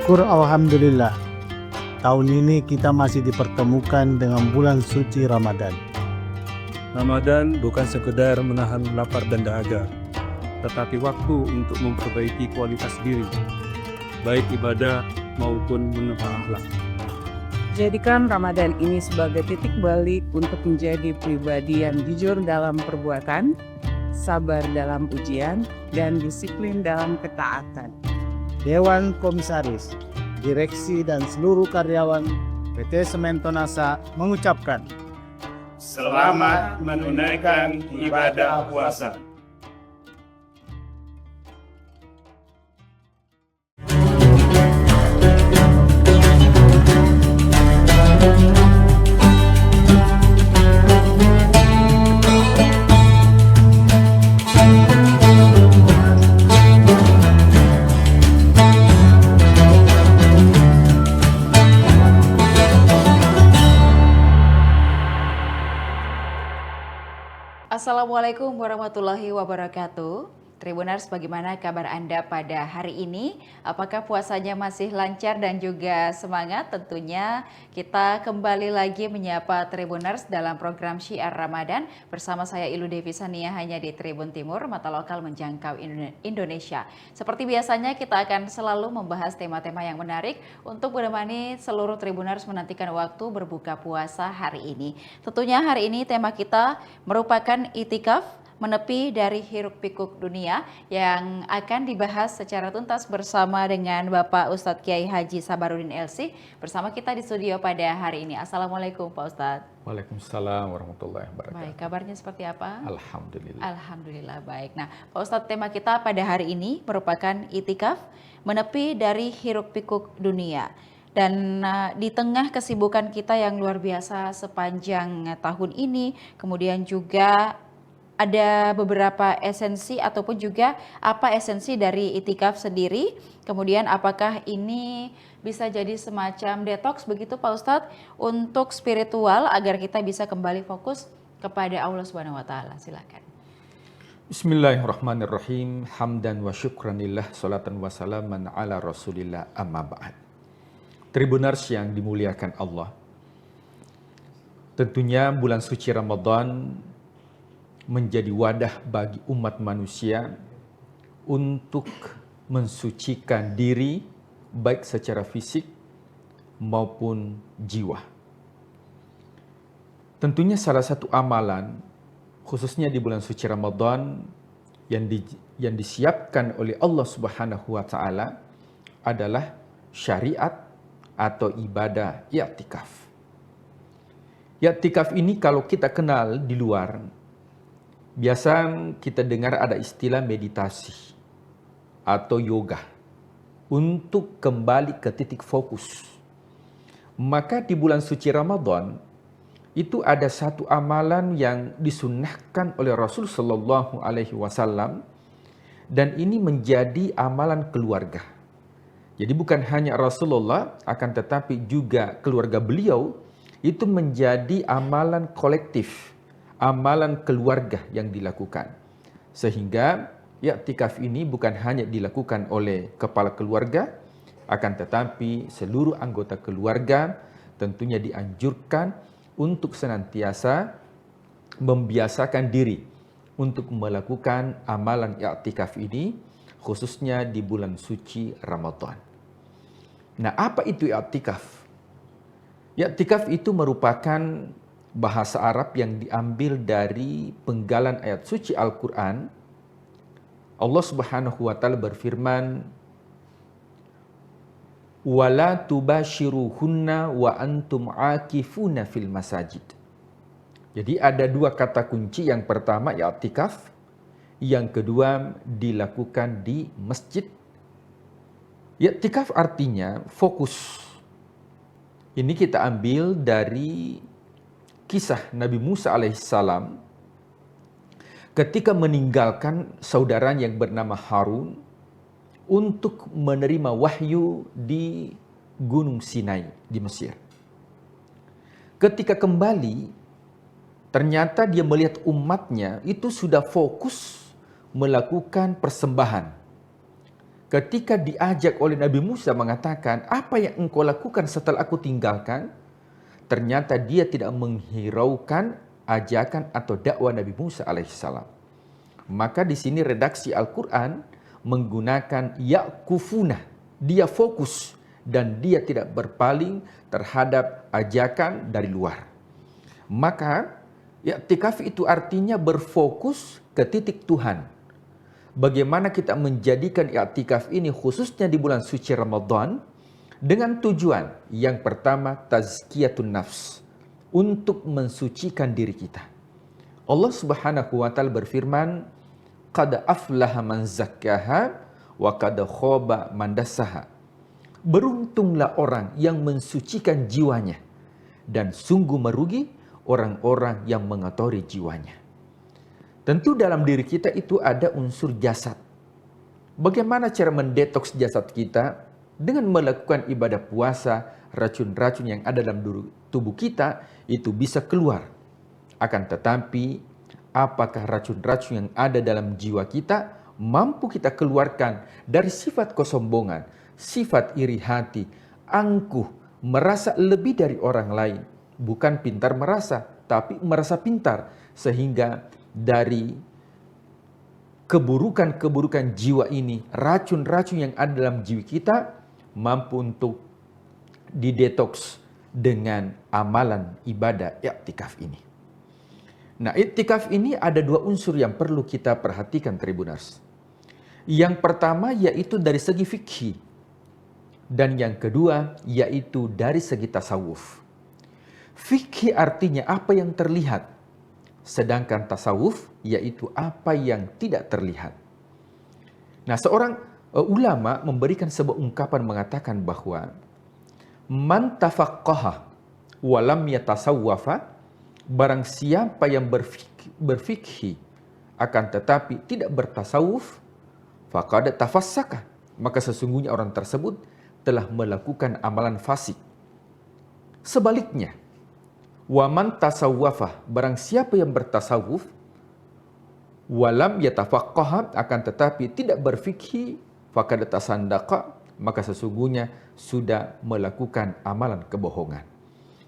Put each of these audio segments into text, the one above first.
Syukur Alhamdulillah, tahun ini kita masih dipertemukan dengan bulan suci Ramadan. Ramadan bukan sekedar menahan lapar dan dahaga, tetapi waktu untuk memperbaiki kualitas diri, baik ibadah maupun menata akhlak. Jadikan Ramadan ini sebagai titik balik untuk menjadi pribadi yang jujur dalam perbuatan, sabar dalam ujian, dan disiplin dalam ketaatan. Dewan Komisaris, Direksi dan seluruh karyawan PT Semen Tonasa mengucapkan Selamat menunaikan ibadah puasa. Assalamualaikum warahmatullahi wabarakatuh. Tribuners, bagaimana kabar Anda pada hari ini? Apakah puasanya masih lancar dan juga semangat? Tentunya kita kembali lagi menyapa Tribuners dalam program Syiar Ramadan bersama saya Ilu Devi Sania hanya di Tribun Timur, mata lokal menjangkau Indonesia. Seperti biasanya kita akan selalu membahas tema-tema yang menarik untuk menemani seluruh Tribuners menantikan waktu berbuka puasa hari ini. Tentunya hari ini tema kita merupakan itikaf, menepi dari hiruk pikuk dunia, yang akan dibahas secara tuntas bersama dengan Bapak Ustadz Kiai Haji Sabarudin LC bersama kita di studio pada hari ini. Assalamualaikum Pak Ustadz. Waalaikumsalam warahmatullahi wabarakatuh. Baik, kabarnya seperti apa? Alhamdulillah. Alhamdulillah, baik. Nah Pak Ustadz, tema kita pada hari ini merupakan itikaf, menepi dari hiruk pikuk dunia. Dan di tengah kesibukan kita yang luar biasa sepanjang tahun ini, kemudian juga ada beberapa esensi ataupun juga apa esensi dari itikaf sendiri, kemudian apakah ini bisa jadi semacam detox begitu Pak Ustadz untuk spiritual agar kita bisa kembali fokus kepada Allah Subhanahu wa taala. Silakan. Bismillahirrahmanirrahim. Hamdan wa syukranillah, salatan wa salaman ala Rasulillah, amma ba'd. Tribuners yang dimuliakan Allah. Tentunya bulan suci Ramadan menjadi wadah bagi umat manusia untuk mensucikan diri baik secara fisik maupun jiwa. Tentunya salah satu amalan khususnya di bulan suci Ramadan yang disiapkan oleh Allah Subhanahu wa taala adalah syariat atau ibadah i'tikaf. I'tikaf ini kalau kita kenal di luar, biasa kita dengar ada istilah meditasi atau yoga untuk kembali ke titik fokus. Maka di bulan suci Ramadan itu ada satu amalan yang disunnahkan oleh Rasul Shallallahu Alaihi Wasallam, dan ini menjadi amalan keluarga. Jadi bukan hanya Rasulullah, akan tetapi juga keluarga beliau itu menjadi amalan kolektif, amalan keluarga yang dilakukan. Sehingga i'tikaf ini bukan hanya dilakukan oleh kepala keluarga, akan tetapi seluruh anggota keluarga tentunya dianjurkan untuk senantiasa membiasakan diri untuk melakukan amalan i'tikaf ini, khususnya di bulan suci Ramadan. Nah, apa itu i'tikaf? I'tikaf itu merupakan bahasa Arab yang diambil dari penggalan ayat suci Al-Quran. Allah Subhanahu wa taala berfirman, "Wala tubashiruhunna wa antum aakifuna fil masajid." Jadi ada dua kata kunci, yang pertama i'tikaf, yang kedua dilakukan di masjid. I'tikaf artinya fokus. Ini kita ambil dari kisah Nabi Musa alaihissalam ketika meninggalkan saudaranya yang bernama Harun untuk menerima wahyu di Gunung Sinai di Mesir. Ketika kembali, ternyata dia melihat umatnya itu sudah fokus melakukan persembahan. ketika diajak oleh Nabi Musa mengatakan, apa yang engkau lakukan setelah aku tinggalkan? Ternyata dia tidak menghiraukan ajakan atau dakwah Nabi Musa alaihissalam. Maka di sini redaksi Al-Quran menggunakan yakufuna. Dia fokus dan dia tidak berpaling terhadap ajakan dari luar. Maka i'tikaf itu artinya berfokus ke titik Tuhan. Bagaimana kita menjadikan i'tikaf ini khususnya di bulan suci Ramadan dengan tujuan yang pertama tazkiyatun nafs, untuk mensucikan diri kita. Allah Subhanahu wa taala berfirman, qad aflaha man zakkaha wa qad khaba man dassaha. Beruntunglah orang yang mensucikan jiwanya dan sungguh merugi orang-orang yang mengotori jiwanya. Tentu dalam diri kita itu ada unsur jasad. Bagaimana cara mendetoks jasad kita? Dengan melakukan ibadah puasa, racun-racun yang ada dalam tubuh kita itu bisa keluar. Akan tetapi, apakah racun-racun yang ada dalam jiwa kita mampu kita keluarkan dari sifat kesombongan, sifat iri hati, angkuh, merasa lebih dari orang lain. Bukan pintar merasa, tapi merasa pintar. Sehingga dari keburukan-keburukan jiwa ini, racun-racun yang ada dalam jiwa kita mampu untuk didetoks dengan amalan ibadah i'tikaf ini. Nah, i'tikaf ini ada dua unsur yang perlu kita perhatikan, Tribuners. Yang pertama yaitu dari segi fikih, dan yang kedua yaitu dari segi tasawuf. Fikih artinya apa yang terlihat, sedangkan tasawuf yaitu apa yang tidak terlihat. Nah, seorang ulama memberikan sebuah ungkapan mengatakan bahwa man tafaqqaha wa lam yatasawwafa, barang siapa yang berfikih akan tetapi tidak bertasawuf, faqad tafassaka, maka sesungguhnya orang tersebut telah melakukan amalan fasik. Sebaliknya, wa man tasawwafa, barang siapa yang bertasawuf, walam yatafaqqaha, akan tetapi tidak berfikih, faqad tasandaqa, maka sesungguhnya sudah melakukan amalan kebohongan.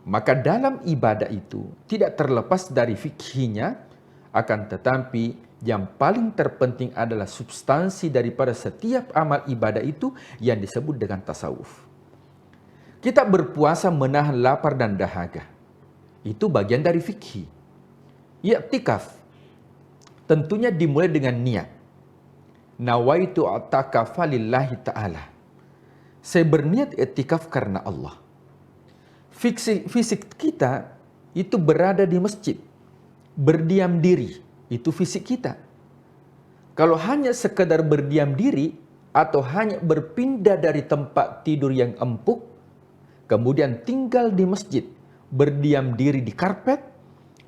Maka dalam ibadah itu tidak terlepas dari fikihnya, akan tetapi yang paling terpenting adalah substansi daripada setiap amal ibadah itu yang disebut dengan tasawuf. Kita berpuasa menahan lapar dan dahaga, itu bagian dari fikih. I'tikaf tentunya dimulai dengan niat. Nawaitu atakafa lillahi ta'ala. Saya berniat i'tikaf karena Allah. Fisik kita itu berada di masjid, berdiam diri, itu fisik kita. Kalau hanya sekedar berdiam diri atau hanya berpindah dari tempat tidur yang empuk, kemudian tinggal di masjid, berdiam diri di karpet,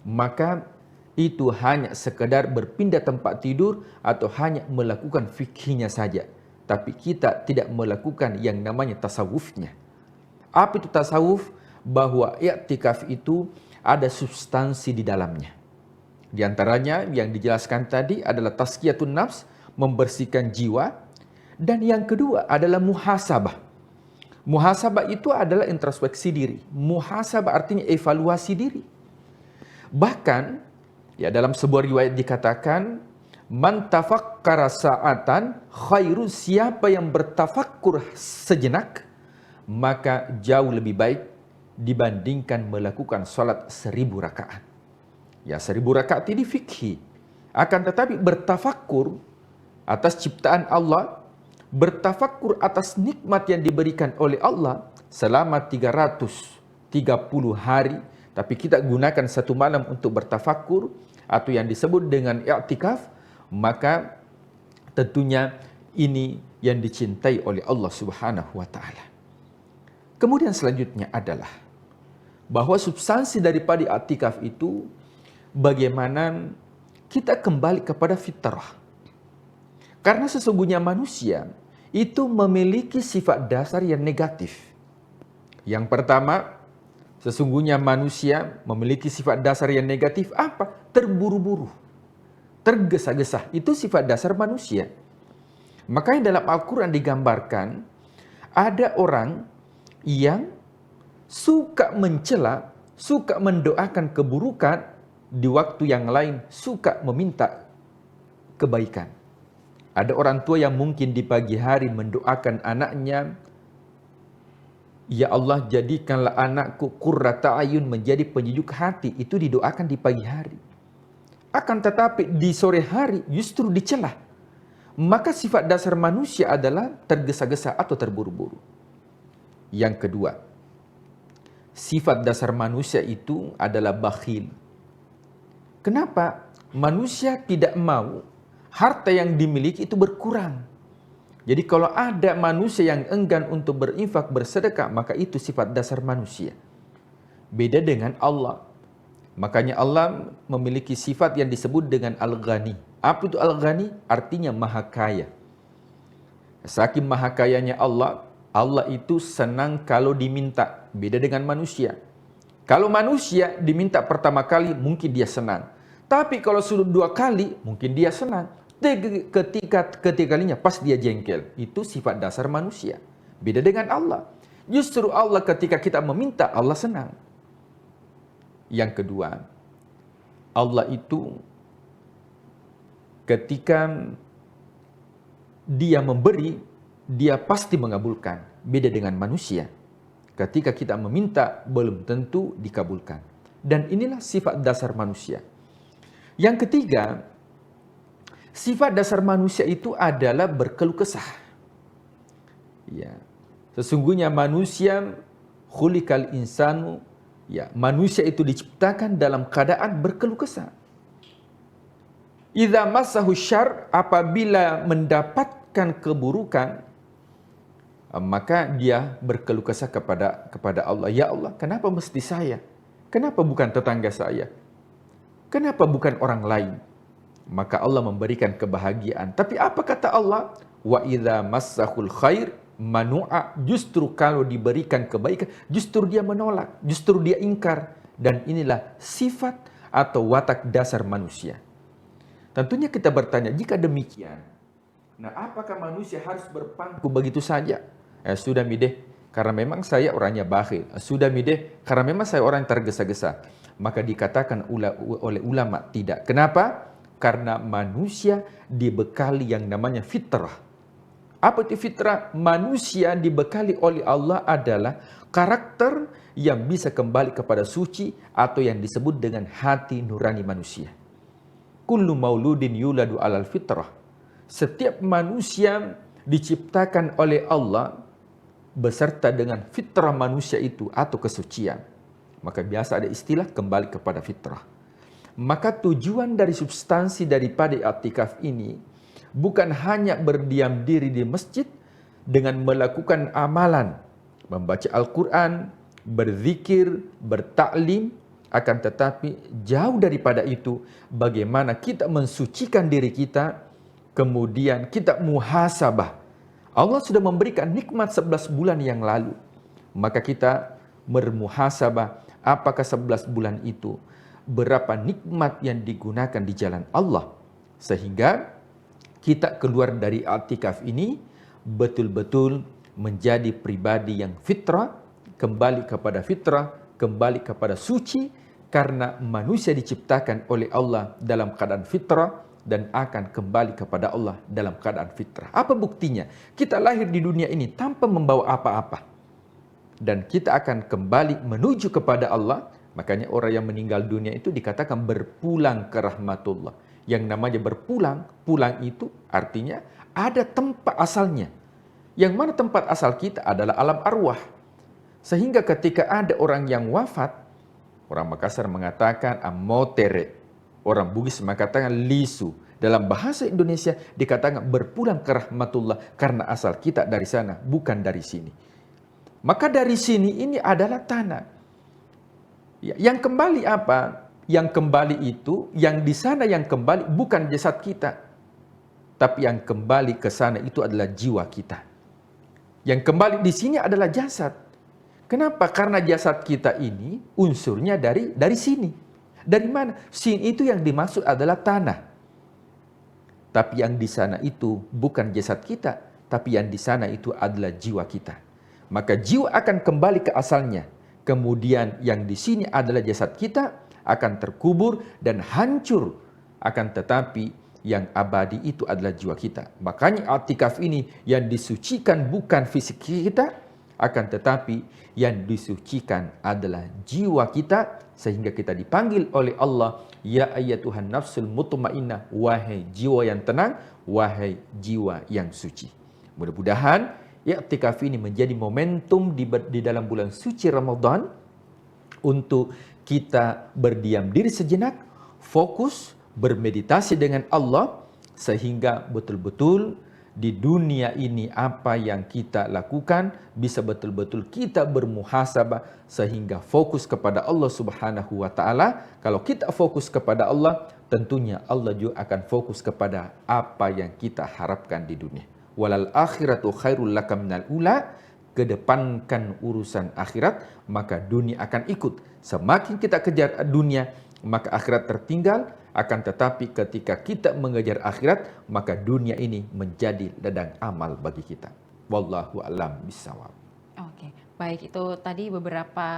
maka itu hanya sekedar berpindah tempat tidur atau hanya melakukan fikihnya saja. Tapi kita tidak melakukan yang namanya tasawufnya. Apa itu tasawuf? Bahwa i'tikaf itu ada substansi di dalamnya. Di antaranya yang dijelaskan tadi adalah tazkiyatun nafs, membersihkan jiwa. Dan yang kedua adalah muhasabah. Muhasabah itu adalah introspeksi diri. Muhasabah artinya evaluasi diri. Bahkan ya dalam sebuah riwayat dikatakan, man tafakkara sa'atan khairu, siapa yang bertafakkur sejenak maka jauh lebih baik dibandingkan melakukan salat 1000 rakaat. Ya, 1000 rakaat ini fikih. Akan tetapi bertafakkur atas ciptaan Allah, bertafakkur atas nikmat yang diberikan oleh Allah selama 330 hari, tapi kita gunakan satu malam untuk bertafakkur atau yang disebut dengan i'tikaf, maka tentunya ini yang dicintai oleh Allah Subhanahu wa taala. Kemudian selanjutnya adalah bahwa substansi daripada i'tikaf itu bagaimana kita kembali kepada fitrah. Karena sesungguhnya manusia itu memiliki sifat dasar yang negatif. Yang pertama, sesungguhnya manusia memiliki sifat dasar yang negatif apa? Terburu-buru, tergesa-gesa. Itu sifat dasar manusia. Makanya dalam Al-Quran digambarkan ada orang yang suka mencela, suka mendoakan keburukan, di waktu yang lain suka meminta kebaikan. Ada orang tua yang mungkin di pagi hari mendoakan anaknya, ya Allah jadikanlah anakku qurrata ayun, menjadi penyejuk hati. Itu didoakan di pagi hari. Akan tetapi di sore hari justru dicela. Maka sifat dasar manusia adalah tergesa-gesa atau terburu-buru. Yang kedua, sifat dasar manusia itu adalah bakhil. Kenapa? Manusia tidak mau harta yang dimiliki itu berkurang. Jadi kalau ada manusia yang enggan untuk berinfak, bersedekah, maka itu sifat dasar manusia. Beda dengan Allah. Makanya Allah memiliki sifat yang disebut dengan Al-Ghani. Apa itu Al-Ghani? Artinya maha kaya. Saking maha kayanya Allah, Allah itu senang kalau diminta. Beda dengan manusia. Kalau manusia diminta pertama kali, mungkin dia senang. Tapi kalau sudah 2 kali, mungkin dia senang. Ketiga kalinya pas dia jengkel. Itu sifat dasar manusia. Beda dengan Allah. Justru Allah ketika kita meminta, Allah senang. Yang kedua, Allah itu ketika dia memberi, dia pasti mengabulkan. Beda dengan manusia. Ketika kita meminta, belum tentu dikabulkan. Dan inilah sifat dasar manusia. Yang ketiga, sifat dasar manusia itu adalah berkeluh kesah. Ya. Sesungguhnya manusia khuliqal insanu, ya, manusia itu diciptakan dalam keadaan berkeluh kesah. Idza massahu syarr, apabila mendapatkan keburukan, maka dia berkeluh kesah kepada Allah. Ya Allah, kenapa mesti saya? Kenapa bukan tetangga saya? Kenapa bukan orang lain? Maka Allah memberikan kebahagiaan. Tapi apa kata Allah? Wa idza massahul khair manu'a, justru kalau diberikan kebaikan, justru dia menolak, justru dia ingkar. Dan inilah sifat atau watak dasar manusia. Tentunya kita bertanya, jika demikian, nah apakah manusia harus berpangku begitu saja? Sudah mideh, karena memang saya orangnya bakhil. Sudah mideh, karena memang saya orang tergesa-gesa. Maka dikatakan oleh ulama tidak. Kenapa? Karena manusia dibekali yang namanya fitrah. Apa itu fitrah? Manusia dibekali oleh Allah adalah karakter yang bisa kembali kepada suci atau yang disebut dengan hati nurani manusia. Kullu mauludin yuladu alal fitrah. Setiap manusia diciptakan oleh Allah beserta dengan fitrah manusia itu atau kesucian. Maka biasa ada istilah kembali kepada fitrah. Maka tujuan dari substansi daripada i'tikaf ini bukan hanya berdiam diri di masjid dengan melakukan amalan, membaca Al-Quran, berzikir, bertaklim, akan tetapi jauh daripada itu bagaimana kita mensucikan diri kita, kemudian kita muhasabah. Allah sudah memberikan nikmat 11 bulan yang lalu. Maka kita bermuhasabah apakah 11 bulan itu berapa nikmat yang digunakan di jalan Allah. Sehingga kita keluar dari i'tikaf ini betul-betul menjadi pribadi yang fitrah, kembali kepada fitrah, kembali kepada suci, karena manusia diciptakan oleh Allah dalam keadaan fitrah dan akan kembali kepada Allah dalam keadaan fitrah. Apa buktinya? Kita lahir di dunia ini tanpa membawa apa-apa. Dan kita akan kembali menuju kepada Allah. Makanya orang yang meninggal dunia itu dikatakan berpulang ke rahmatullah. Yang namanya berpulang, pulang itu artinya ada tempat asalnya. Yang mana tempat asal kita adalah alam arwah. Sehingga ketika ada orang yang wafat, orang Makassar mengatakan amotere. Orang Bugis mengatakan lisu. Dalam bahasa Indonesia dikatakan berpulang ke rahmatullah karena asal kita dari sana, bukan dari sini. Maka dari sini ini adalah tanah. Yang kembali apa? Yang kembali itu, yang di sana yang kembali bukan jasad kita. Tapi yang kembali ke sana itu adalah jiwa kita. Yang kembali di sini adalah jasad. Kenapa? Karena jasad kita ini unsurnya dari sini. Dari mana? Sini itu yang dimaksud adalah tanah. Tapi yang di sana itu bukan jasad kita, tapi yang di sana itu adalah jiwa kita. Maka jiwa akan kembali ke asalnya. Kemudian yang di sini adalah jasad kita akan terkubur dan hancur. Akan tetapi yang abadi itu adalah jiwa kita. Makanya i'tikaf ini yang disucikan bukan fisik kita, akan tetapi yang disucikan adalah jiwa kita, sehingga kita dipanggil oleh Allah, ya ayyatuhan nafsul mutmainnah, wahai jiwa yang tenang, wahai jiwa yang suci. Mudah-mudahan i'tikaf ini menjadi momentum di dalam bulan suci Ramadan untuk kita berdiam diri sejenak, fokus, bermeditasi dengan Allah, sehingga betul-betul di dunia ini apa yang kita lakukan bisa betul-betul kita bermuhasabah sehingga fokus kepada Allah Subhanahu wa taala. Kalau kita fokus kepada Allah, tentunya Allah juga akan fokus kepada apa yang kita harapkan di dunia. Walal akhiratu khairul laka minal ula, kedepankan urusan akhirat, maka dunia akan ikut. Semakin kita kejar dunia, maka akhirat tertinggal. Akan tetapi ketika kita mengejar akhirat, maka dunia ini menjadi ladang amal bagi kita. Wallahu a'lam bishawab. Oke, baik, itu tadi beberapa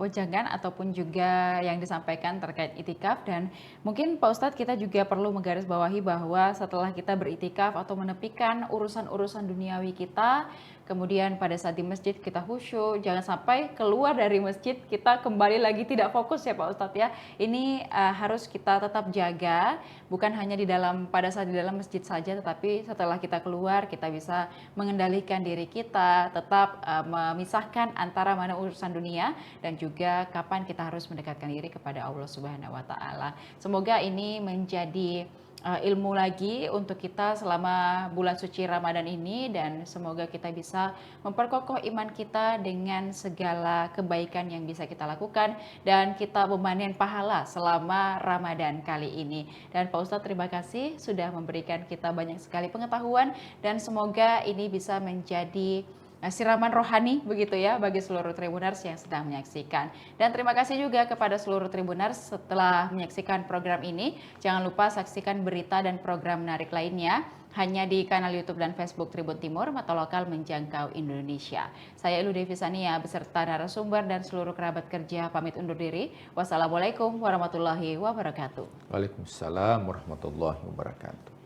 wejangan ataupun juga yang disampaikan terkait itikaf, dan mungkin Pak Ustadz kita juga perlu menggarisbawahi bahwa setelah kita beritikaf atau menepikan urusan-urusan duniawi kita, kemudian pada saat di masjid kita khusyuk, jangan sampai keluar dari masjid kita kembali lagi tidak fokus ya Pak Ustadz ya. Ini harus kita tetap jaga, bukan hanya pada saat di dalam masjid saja, tetapi setelah kita keluar kita bisa mengendalikan diri kita, tetap memisahkan antara mana urusan dunia dan juga kapan kita harus mendekatkan diri kepada Allah Subhanahu wa taala. Semoga ini menjadi ilmu lagi untuk kita selama bulan suci Ramadan ini, dan semoga kita bisa memperkokoh iman kita dengan segala kebaikan yang bisa kita lakukan dan kita memanen pahala selama Ramadan kali ini. Dan Pak Ustadz terima kasih sudah memberikan kita banyak sekali pengetahuan, dan semoga ini bisa menjadi siraman rohani begitu ya bagi seluruh Tribuners yang sedang menyaksikan. Dan terima kasih juga kepada seluruh Tribuners setelah menyaksikan program ini. Jangan lupa saksikan berita dan program menarik lainnya hanya di kanal YouTube dan Facebook Tribun Timur, mata lokal menjangkau Indonesia. Saya Elu Devi Sania beserta narasumber dan seluruh kerabat kerja pamit undur diri. Wassalamualaikum warahmatullahi wabarakatuh. Waalaikumsalam warahmatullahi wabarakatuh.